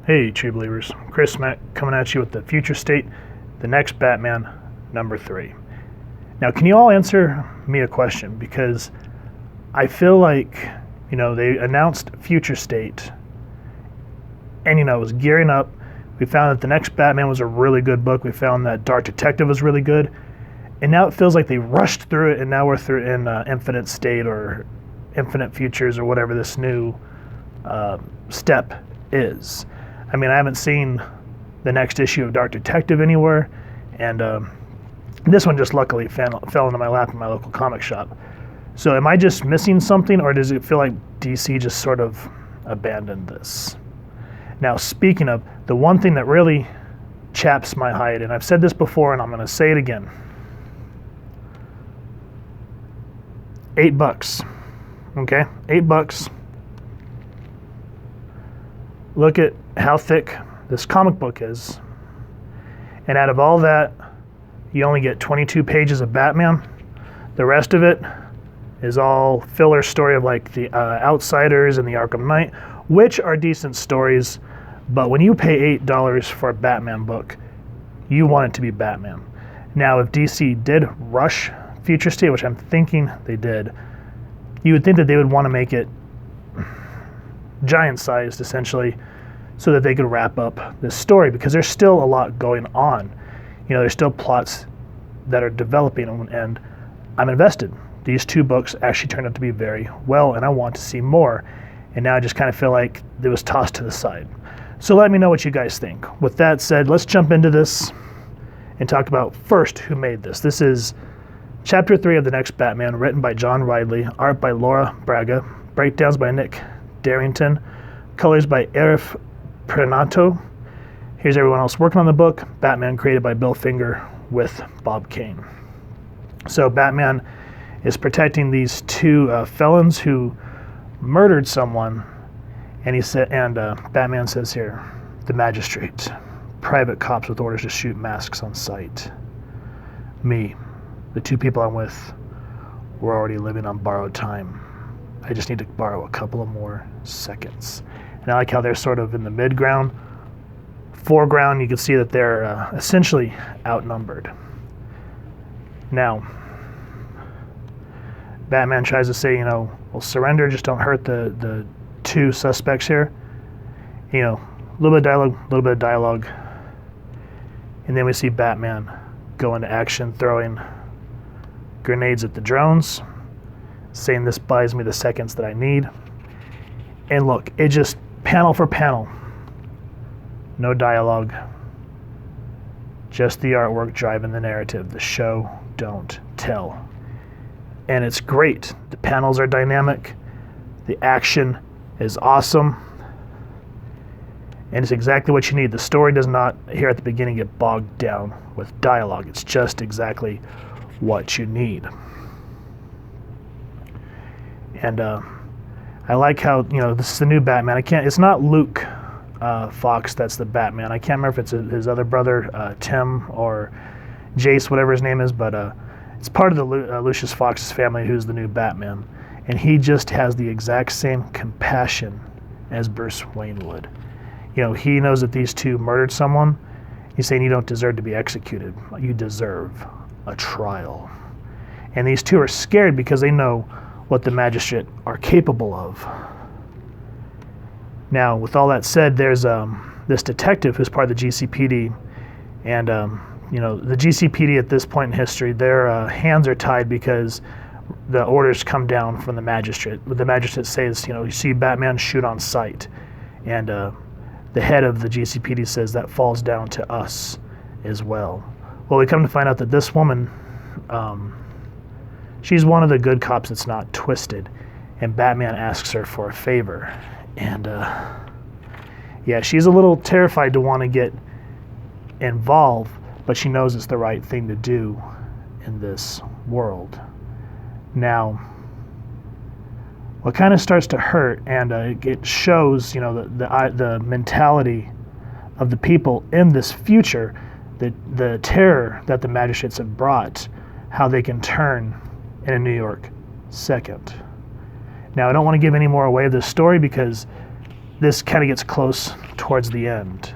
Hey, true believers. Chris Mack coming at you with the future state, the next Batman, number 3. Now, can you all answer me a question? Because I feel like, they announced future state, and, it was gearing up. We found that the next Batman was a really good book. We found that Dark Detective was really good. And now it feels like they rushed through it, and now we're through in Infinite State or Infinite Futures or whatever this new step is. I mean, I haven't seen the next issue of Dark Detective anywhere, and this one just luckily fell into my lap in my local comic shop. So am I just missing something, or does it feel like DC just sort of abandoned this? Now, speaking of, the one thing that really chaps my hide, and I've said this before and I'm going to say it again, $8, okay? $8. Look at how thick this comic book is. And out of all that, you only get 22 pages of Batman. The rest of it is all filler story of like the Outsiders and the Arkham Knight, which are decent stories. But when you pay $8 for a Batman book, you want it to be Batman. Now, if DC did rush Future State, which I'm thinking they did, you would think that they would want to make it giant-sized, essentially, so that they could wrap up this story, because there's still a lot going on. There's still plots that are developing, and I'm invested. These 2 books actually turned out to be very well, and I want to see more. And now I just kind of feel like it was tossed to the side. So let me know what you guys think. With that said, let's jump into this and talk about first who made this. This is Chapter 3 of the next Batman, written by John Ridley, art by Braga, breakdowns by Nick Derington, colors by Arif Prianto. Here's everyone else working on the book. Batman created by Bill Finger with Bob Kane. So Batman is protecting these 2 felons who murdered someone, and Batman says here, the magistrate, private cops with orders to shoot masks on sight. Me, the 2 people I'm with, we're already living on borrowed time. I just need to borrow a couple of more seconds. And I like how they're sort of in the mid-ground. Foreground, you can see that they're essentially outnumbered. Now, Batman tries to say, well, surrender, just don't hurt the 2 suspects here. A little bit of dialogue. And then we see Batman go into action, throwing grenades at the drones, saying this buys me the seconds that I need. And look, it just panel for panel. No dialogue. Just the artwork driving the narrative. The show, don't tell. And it's great. The panels are dynamic. The action is awesome. And it's exactly what you need. The story does not, here at the beginning, get bogged down with dialogue. It's just exactly what you need. And I like how, this is the new Batman. It's not Luke Fox that's the Batman. I can't remember if it's his other brother, Tim, or Jace, whatever his name is, but it's part of the Lucius Fox's family who's the new Batman. And he just has the exact same compassion as Bruce Wayne would. He knows that these 2 murdered someone. He's saying you don't deserve to be executed. You deserve a trial. And these 2 are scared because they know what the magistrate are capable of. Now, with all that said, there's this detective who's part of the GCPD, and the GCPD at this point in history, their hands are tied because the orders come down from the magistrate. The magistrate says, you see Batman, shoot on sight, and the head of the GCPD says that falls down to us as well. Well, we come to find out that this woman, she's one of the good cops that's not twisted, and Batman asks her for a favor. And she's a little terrified to want to get involved, but she knows it's the right thing to do in this world. Now, what kind of starts to hurt, and it shows, the mentality of the people in this future, the terror that the magistrates have brought, how they can turn in a New York second. Now, I don't want to give any more away of this story because this kind of gets close towards the end.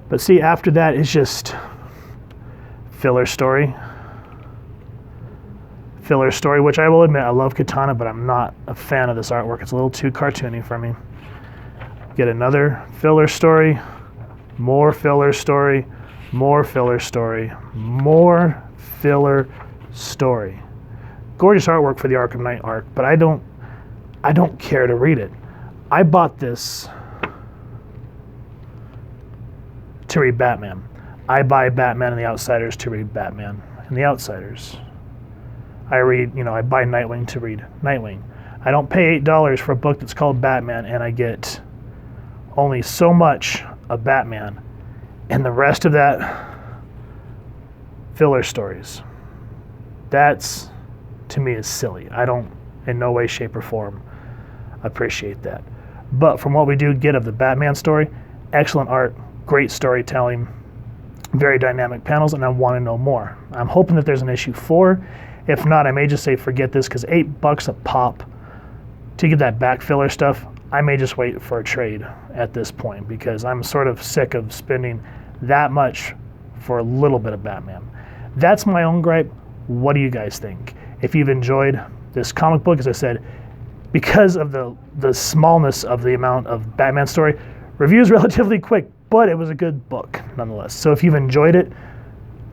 But see, after that is just filler story. Filler story, which I will admit, I love Katana, but I'm not a fan of this artwork. It's a little too cartoony for me. Get another filler story, more filler story, more filler story, more filler story. Gorgeous artwork for the Arkham Knight arc, but I don't care to read it. I bought this to read Batman. I buy Batman and the Outsiders to read Batman and the Outsiders. I buy Nightwing to read Nightwing. I don't pay $8 for a book that's called Batman and I get only so much of Batman and the rest of that filler stories. That's, to me, is silly. I don't, in no way, shape, or form, appreciate that. But from what we do get of the Batman story, excellent art, great storytelling, very dynamic panels, and I want to know more. I'm hoping that there's an issue 4. If not, I may just say forget this, because $8 a pop to get that back filler stuff, I may just wait for a trade at this point, because I'm sort of sick of spending that much for a little bit of Batman. That's my own gripe. What do you guys think? If you've enjoyed this comic book, as I said, because of the smallness of the amount of Batman story, review is relatively quick, but it was a good book nonetheless. So if you've enjoyed it,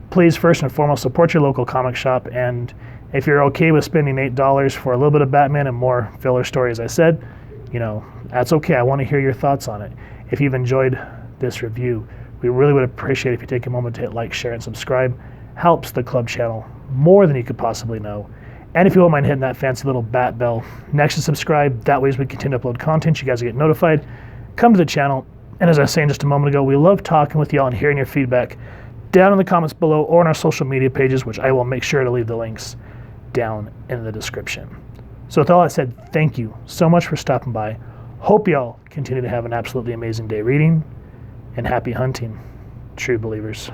please first and foremost support your local comic shop, and if you're okay with spending $8 for a little bit of Batman and more filler story, as I said, that's okay. I want to hear your thoughts on it. If you've enjoyed this review, we really would appreciate if you take a moment to hit like, share, and subscribe. Helps the club channel more than you could possibly know. And if you won't mind hitting that fancy little bat bell next to subscribe, that way as we continue to upload content, you guys get notified. Come to the channel, and as I was saying just a moment ago, we love talking with y'all and hearing your feedback down in the comments below or on our social media pages, which I will make sure to leave the links down in the description. So with all that said, thank you so much for stopping by. Hope y'all continue to have an absolutely amazing day reading, and happy hunting, true believers.